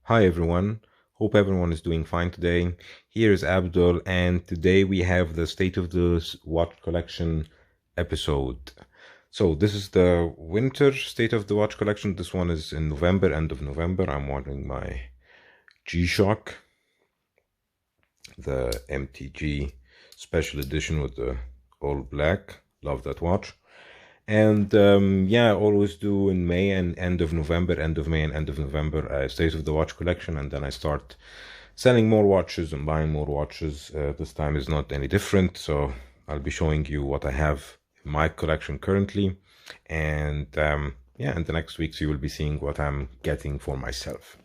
Hi everyone, hope everyone is doing fine today. Here is Abdul, and today we have the State of the Watch Collection episode. So this is the winter State of the Watch Collection. This one is in November, end of November. I'm wearing my G-Shock, the MTG special edition with the all black. Love that watch. And yeah, I always do in May and end of November, end of May and end of November, State of the Watch Collection, and then I start selling more watches and buying more watches. This time is not any different, so I'll be showing you what I have in my collection currently, and yeah, in the next weeks you will be seeing what I'm getting for myself.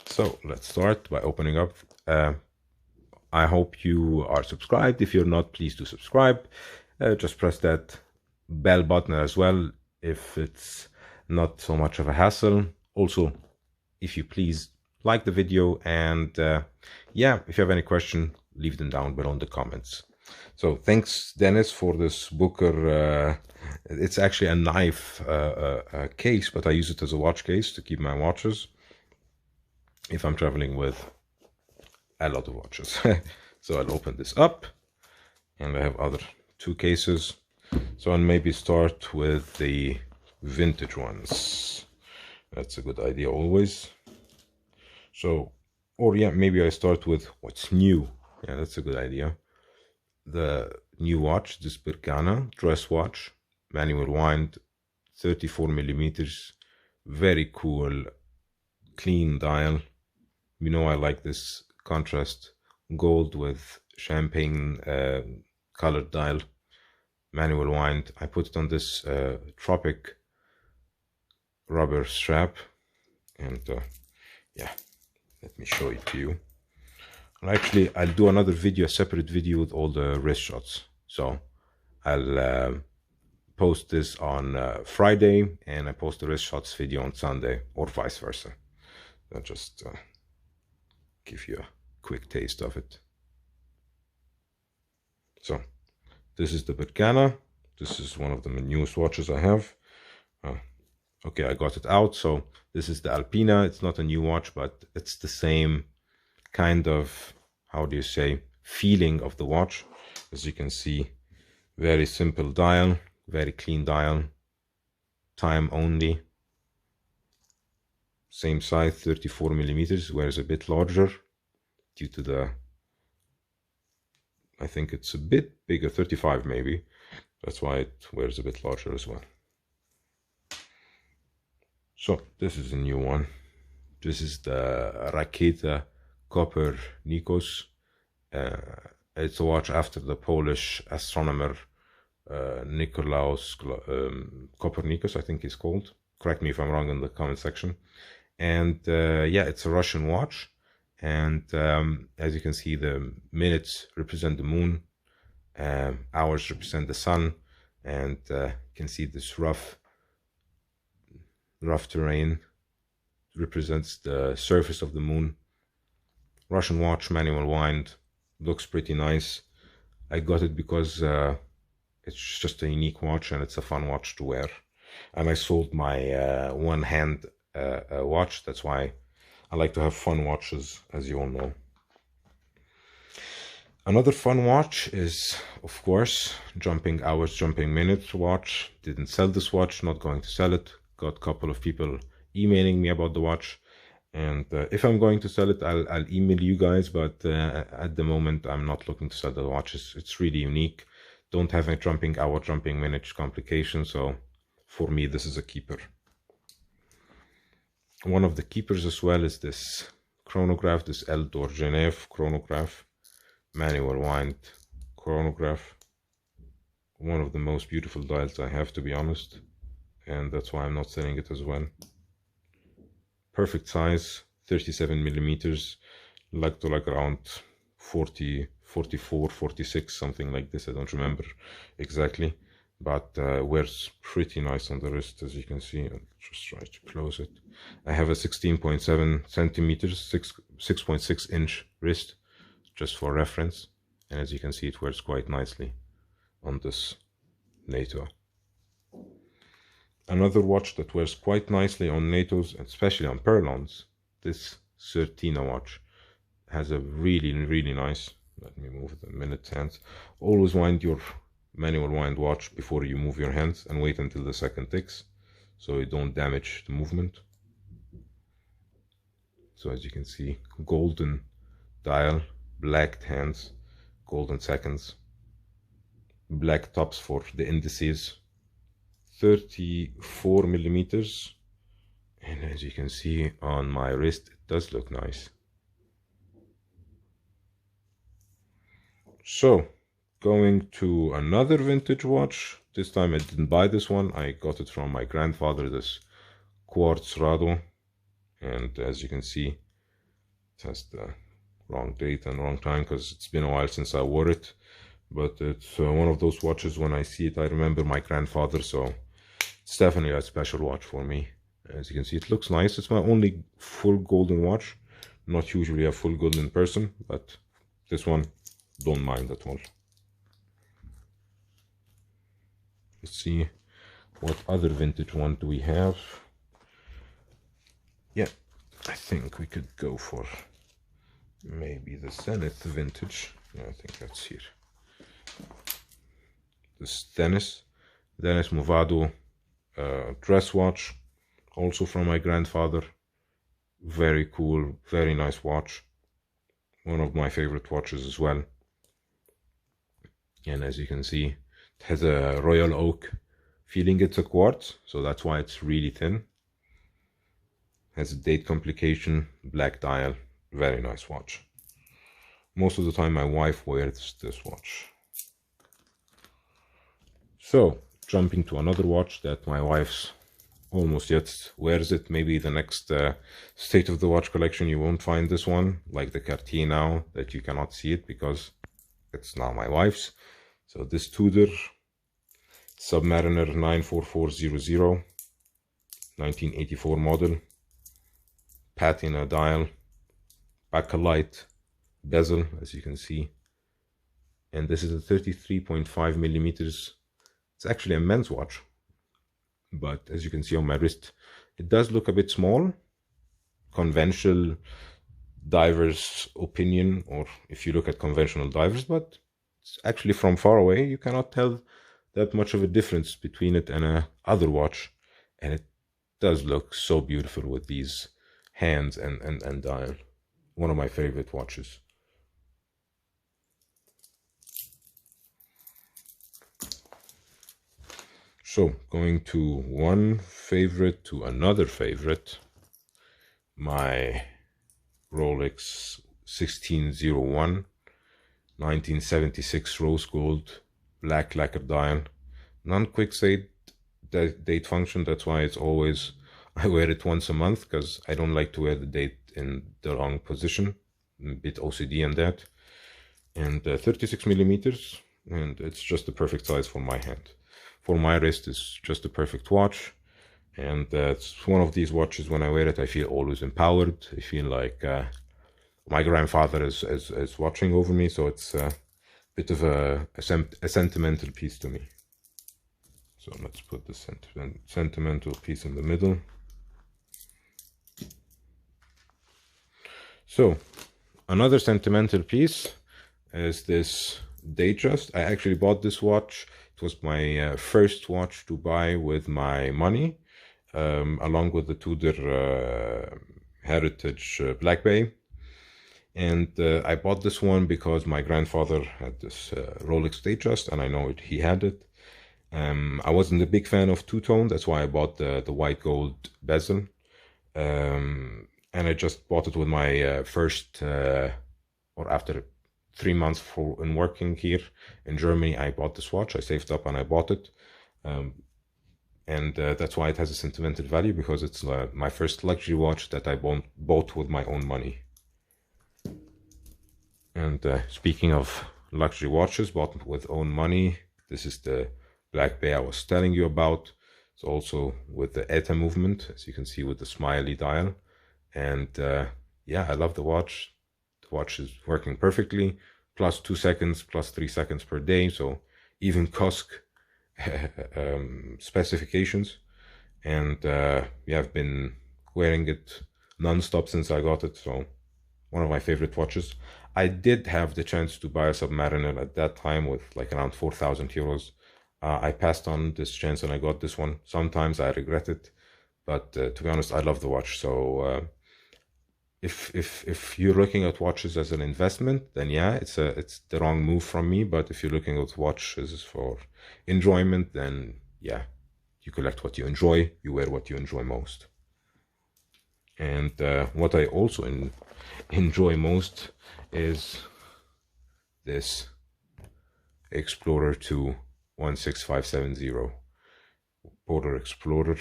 So let's start by opening up. I hope you are subscribed. If you're not, please do subscribe. Just press that bell button as well if it's not so much of a hassle. Also, if you please like the video, and yeah, if you have any question, leave them down below in the comments. So thanks Dennis for this Booker. It's actually a knife case, but I use it as a watch case to keep my watches if I'm traveling with a lot of watches. So I'll open this up, and I have other two cases. So I'll maybe start with the vintage ones. That's a good idea always. So, or yeah, maybe I start with what's new. Yeah, that's a good idea. The new watch, this Bergana dress watch, manual wind, 34 millimeters, very cool, clean dial. You know I like this contrast gold with champagne colored dial. Manual wind. I put it on this tropic rubber strap, and yeah, let me show it to you. And I'll do another video, a separate video with all the wrist shots. So I'll post this on Friday, and I post the wrist shots video on Sunday, or vice versa. I'll just give you a quick taste of it. So this is the Bergana. This is one of the newest watches I have. Okay, I got it out. So this is the Alpina. It's not a new watch, but it's the same kind of, how do you say, feeling of the watch. As you can see, very simple dial, very clean dial, time only. Same size, 34 millimeters, whereas a bit larger due to the, I think it's a bit bigger, 35 maybe. That's why it wears a bit larger as well. So this is a new one. This is the Raketa Copernicus. It's a watch after the Polish astronomer Nicolaus Copernicus, I think he's called. Correct me if I'm wrong in the comment section. And yeah, it's a Russian watch. And as you can see, the minutes represent the moon, hours represent the sun, and you can see this rough terrain represents the surface of the moon. Russian watch, manual wind, looks pretty nice. I got it because it's just a unique watch and it's a fun watch to wear. And I sold my one hand watch. That's why I like to have fun watches, as you all know. Another fun watch is, of course, jumping hours, jumping minutes watch. Didn't sell this watch, not going to sell it. Got a couple of people emailing me about the watch. And if I'm going to sell it, I'll email you guys. But at the moment, I'm not looking to sell the watch. It's really unique. Don't have a jumping hour, jumping minute complication. So for me, this is a keeper. One of the keepers as well is this chronograph, this Eldor Zenith chronograph, manual wind chronograph. One of the most beautiful dials I have, to be honest, and that's why I'm not selling it as well. Perfect size, 37 millimeters, like to like around 40, 44, 46, something like this. I don't remember exactly, but wears pretty nice on the wrist, as you can see. I'll just try to close it. I have a 16.7 centimeters, 6.6 inch wrist, just for reference. And as you can see, it wears quite nicely on this NATO. Another watch that wears quite nicely on NATOs, especially on Perlons, this Certina watch. Has a really nice, let me move the minute hands. Always wind your manual wind watch before you move your hands and wait until the second ticks so you don't damage the movement. So as you can see, golden dial, black hands, golden seconds, black tops for the indices, 34 millimeters, and as you can see on my wrist, it does look nice. So going to another vintage watch. This time I didn't buy this one, I got it from my grandfather, this Quartz Rado, and as you can see it has the wrong date and wrong time because it's been a while since I wore it, but it's one of those watches when I see it I remember my grandfather, so it's definitely a special watch for me. As you can see, it looks nice. It's my only full golden watch. Not usually a full golden person, but this one, don't mind at all. Let's see what other vintage one do we have. Yeah, I think we could go for maybe the Zenith vintage. Yeah, I think that's here. This Dennis Movado dress watch, also from my grandfather. Very cool, very nice watch. One of my favorite watches as well. And as you can see, it has a royal oak feeling. It's a quartz, so that's why it's really thin. Has a date complication, black dial, very nice watch. Most of the time my wife wears this watch. So jumping to another watch that my wife's almost yet wears it. Maybe the next state of the watch collection you won't find this one, like the Cartier now, that you cannot see it because it's now my wife's. So this Tudor Submariner 94400, 1984 model, patina dial, bakelite bezel, as you can see, and this is a 33.5 millimeters. It's actually a men's watch, but as you can see on my wrist, it does look a bit small. Conventional divers opinion, or if you look at conventional divers, but it's actually from far away you cannot tell that much of a difference between it and a other watch, and it does look so beautiful with these hands and dial. One of my favorite watches. So going to one favorite to another favorite, my Rolex 1601, 1976 rose gold, black lacquer dial, non-quick date function. That's why it's always, I wear it once a month because I don't like to wear the date in the wrong position. I'm a bit OCD on that. And 36 millimeters, and it's just the perfect size for my hand. For my wrist, it's just a perfect watch. And it's one of these watches, when I wear it, I feel always empowered. I feel like my grandfather is watching over me, so it's a bit of a sentimental piece to me. So let's put the sentimental piece in the middle. So another sentimental piece is this Datejust. I actually bought this watch. It was my first watch to buy with my money, along with the Tudor Heritage Black Bay. And I bought this one because my grandfather had this Rolex Datejust, and I know he had it. I wasn't a big fan of two-tone, that's why I bought the white gold bezel. And I just bought it with my first, or after 3 months in working here in Germany, I bought this watch. I saved up and I bought it. And that's why it has a sentimental value, because it's my first luxury watch that I bought with my own money. And speaking of luxury watches bought with own money, this is the Black Bay I was telling you about. It's also with the ETA movement, as you can see, with the smiley dial. And yeah, I love the watch. The watch is working perfectly, plus 2 seconds, plus 3 seconds per day. So even COSC specifications. And yeah, I've been wearing it non-stop since I got it, so one of my favorite watches. I did have the chance to buy a Submariner at that time with like around 4,000 euros. I passed on this chance and I got this one. Sometimes I regret it, but to be honest, I love the watch. So if you're looking at watches as an investment, then yeah, it's the wrong move from me. But if you're looking at watches for enjoyment, then yeah, you collect what you enjoy, you wear what you enjoy most. And what I also enjoy most is this Explorer 2 16570 Polar Explorer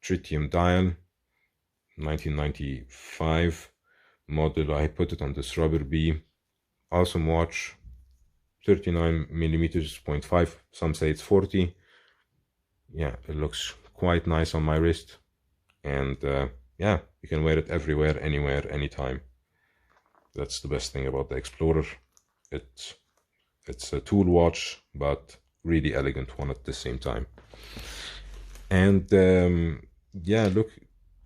tritium dial, 1995 model. I put it on this rubber bee. Awesome watch, 39 millimeters, 0.5. Some say it's 40. Yeah, it looks quite nice on my wrist, and yeah, you can wear it everywhere, anywhere, anytime. That's the best thing about the Explorer. It's a tool watch, but really elegant one at the same time. And yeah, look,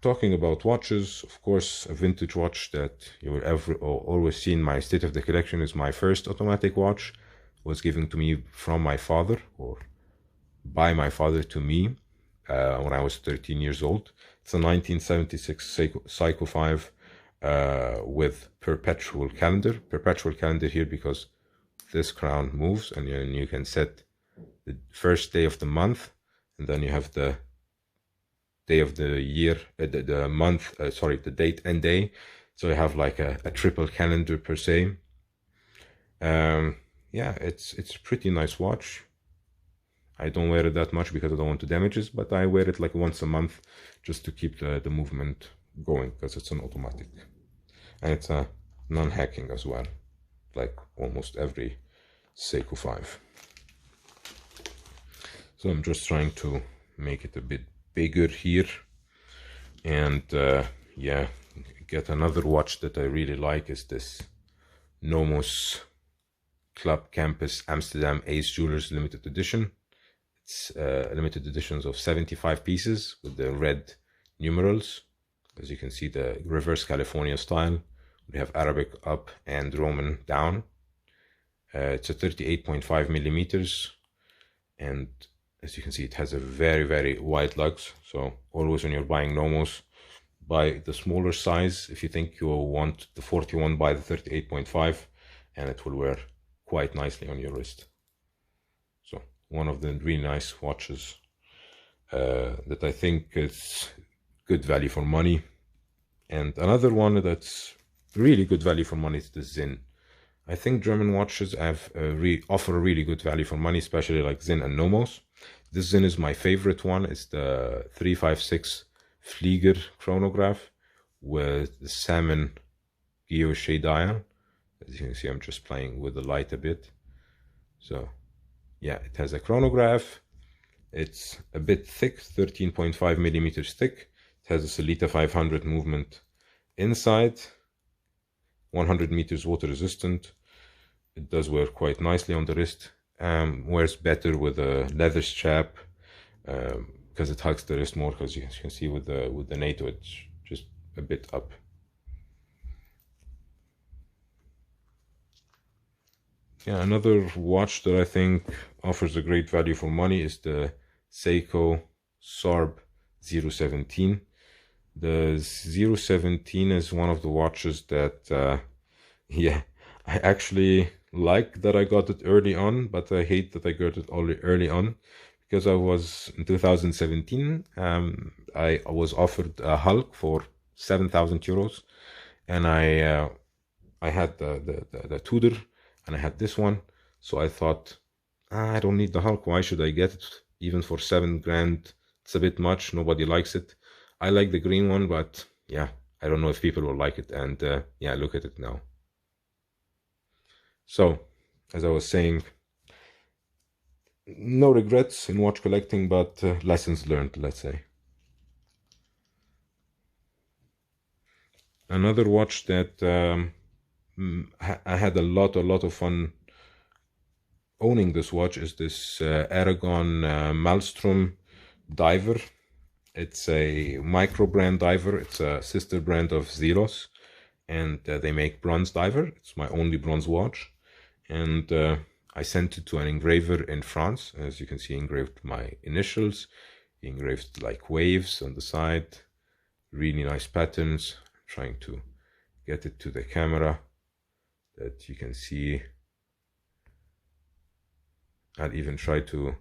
talking about watches, of course, a vintage watch that you will always see in my state of the collection is my first automatic watch. It was given to me from my father, or by my father to me, when I was 13 years old. It's a 1976 Seiko 5 with perpetual calendar. Perpetual calendar here because this crown moves, and you can set the first day of the month, and then you have the day of the year, the month, sorry, the date and day. So you have like a triple calendar per se. Yeah, it's a pretty nice watch. I don't wear it that much because I don't want to damage it, but I wear it like once a month just to keep the movement going, because it's an automatic. And it's a non-hacking as well, like almost every Seiko 5. So I'm just trying to make it a bit bigger here, and yeah, get another watch that I really like is this Nomos Club Campus Amsterdam Ace Jewelers limited edition. It's limited editions of 75 pieces with the red numerals. As you can see, the reverse California style. We have Arabic up and Roman down. It's a 38.5 millimeters, and as you can see, it has a very, very wide lugs. So always when you're buying Nomos, buy the smaller size. If you think you want the 41, buy the 38.5, and it will wear quite nicely on your wrist. So one of the really nice watches that I think is good value for money. And another one that's really good value for money is the Sinn. I think German watches have offer a really good value for money, especially like Sinn and Nomos. This Sinn is my favorite one. It's the 356 Flieger chronograph with the salmon guilloche dial. As you can see, I'm just playing with the light a bit. So yeah, it has a chronograph. It's a bit thick, 13.5 millimeters thick. It has a Solita 500 movement inside, 100 meters water resistant. It does wear quite nicely on the wrist. Wears better with a leather strap because it hugs the wrist more, because you can see with the NATO it's just a bit up. Yeah, another watch that I think offers a great value for money is the Seiko Sorb 017. The 017 is one of the watches that yeah, I actually like that I got it early on, but I hate that I got it early on, because I was in 2017 I was offered a Hulk for 7,000 euros, and I had the Tudor, and I had this one, so I thought, I don't need the Hulk, why should I get it even for 7 grand? It's a bit much, nobody likes it. I like the green one, but yeah, I don't know if people will like it. And yeah, look at it now. So, as I was saying, no regrets in watch collecting, but lessons learned, let's say. Another watch that I had a lot of fun owning this watch is this Ergon Maelstrom diver. It's a micro brand diver. It's a sister brand of Zeros, and they make bronze diver. It's my only bronze watch, and I sent it to an engraver in France. As you can see, engraved my initials, engraved like waves on the side, really nice patterns. I'm trying to get it to the camera that you can see. I'll even try to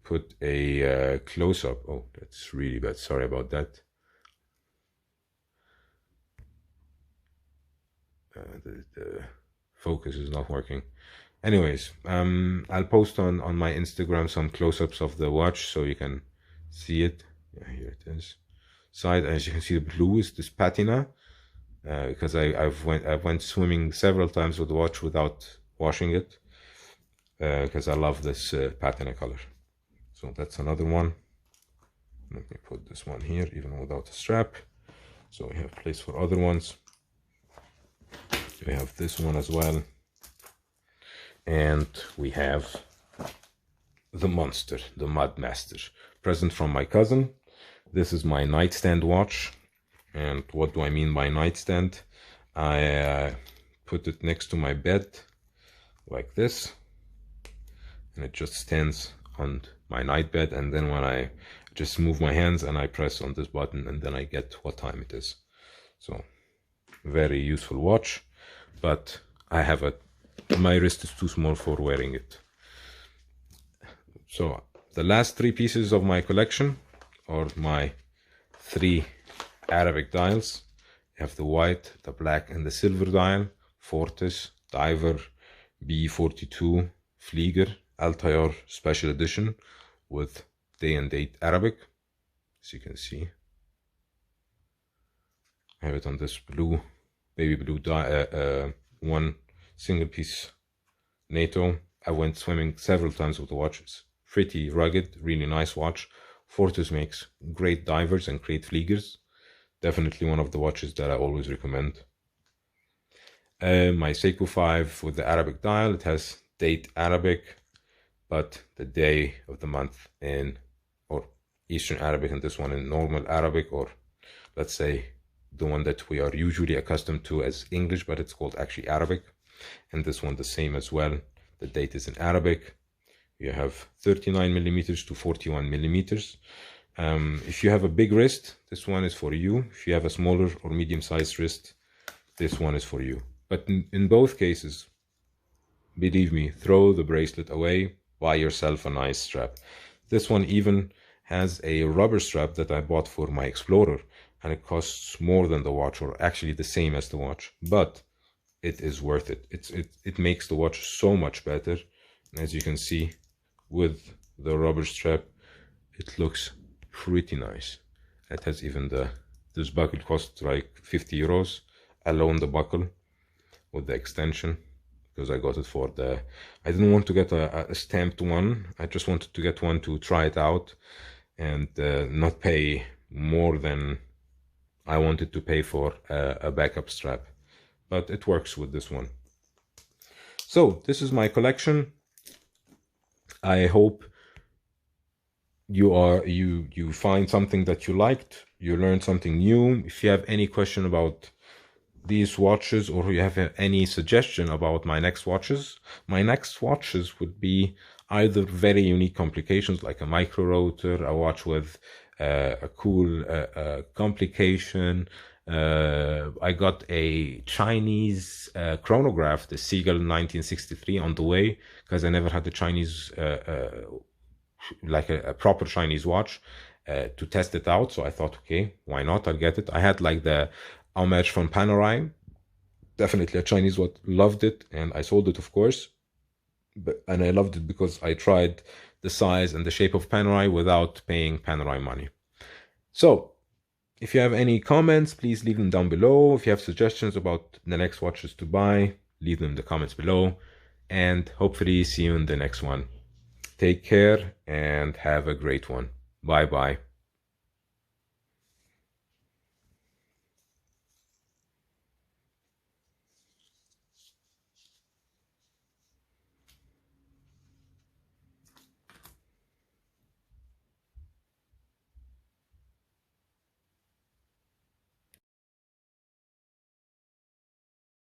put a close-up. Oh, that's really bad. Sorry about that. The focus is not working. Anyways, I'll post on my Instagram some close-ups of the watch so you can see it. Yeah, here it is. Side, as you can see, the blue is this patina, because I went swimming several times with the watch without washing it, because I love this patina color. So that's another one. Let me put this one here, even without a strap. So we have place for other ones. We have this one as well. And we have the monster, the Mudmaster, present from my cousin. This is my nightstand watch. And what do I mean by nightstand? I put it next to my bed like this, and it just stands on my night bed, and then when I just move my hands and I press on this button, and then I get what time it is. So very useful watch, but I have my wrist is too small for wearing it. So the last three pieces of my collection are my three Arabic dials. You have the white, the black, and the silver dial. Fortis, Diver, B42, Flieger, Tayer special edition with day and date Arabic, as you can see. I have it on this blue, baby blue one single piece NATO. I went swimming several times with the watch. It's pretty rugged, really nice watch. Fortis makes great divers and great Fliegers. Definitely one of the watches that I always recommend. My Seiko 5 with the Arabic dial. It has date Arabic, but the day of the month in or Eastern Arabic, and this one in normal Arabic, or let's say the one that we are usually accustomed to as English, but it's called actually Arabic. And this one the same as well. The date is in Arabic. You have 39 millimeters to 41 millimeters. If you have a big wrist, this one is for you. If you have a smaller or medium-sized wrist, this one is for you. But in both cases, believe me, throw the bracelet away, buy yourself a nice strap. This one even has a rubber strap that I bought for my Explorer, and it costs more than the watch, or actually the same as the watch, but it is worth it. It makes the watch so much better. And as you can see, with the rubber strap, it looks pretty nice. It has even this buckle cost like 50 euros alone, the buckle with the extension, because I got it for I didn't want to get a stamped one. I just wanted to get one to try it out and not pay more than I wanted to pay for a backup strap, but it works with this one. So this is my collection. I hope you find something that you liked, you learned something new. If you have any question about these watches, or you have any suggestion about my next watches would be either very unique complications like a micro rotor, a watch with a cool complication. I got a Chinese chronograph, the Seagull 1963 on the way, because I never had a Chinese like a proper Chinese watch to test it out. So I thought, okay, why not? I'll get it. I had like the homage from Panerai, definitely a Chinese one, loved it, and I sold it, of course. And I loved it because I tried the size and the shape of Panerai without paying Panerai money. So if you have any comments, please leave them down below. If you have suggestions about the next watches to buy, leave them in the comments below, and hopefully see you in the next one. Take care and have a great one. Bye bye.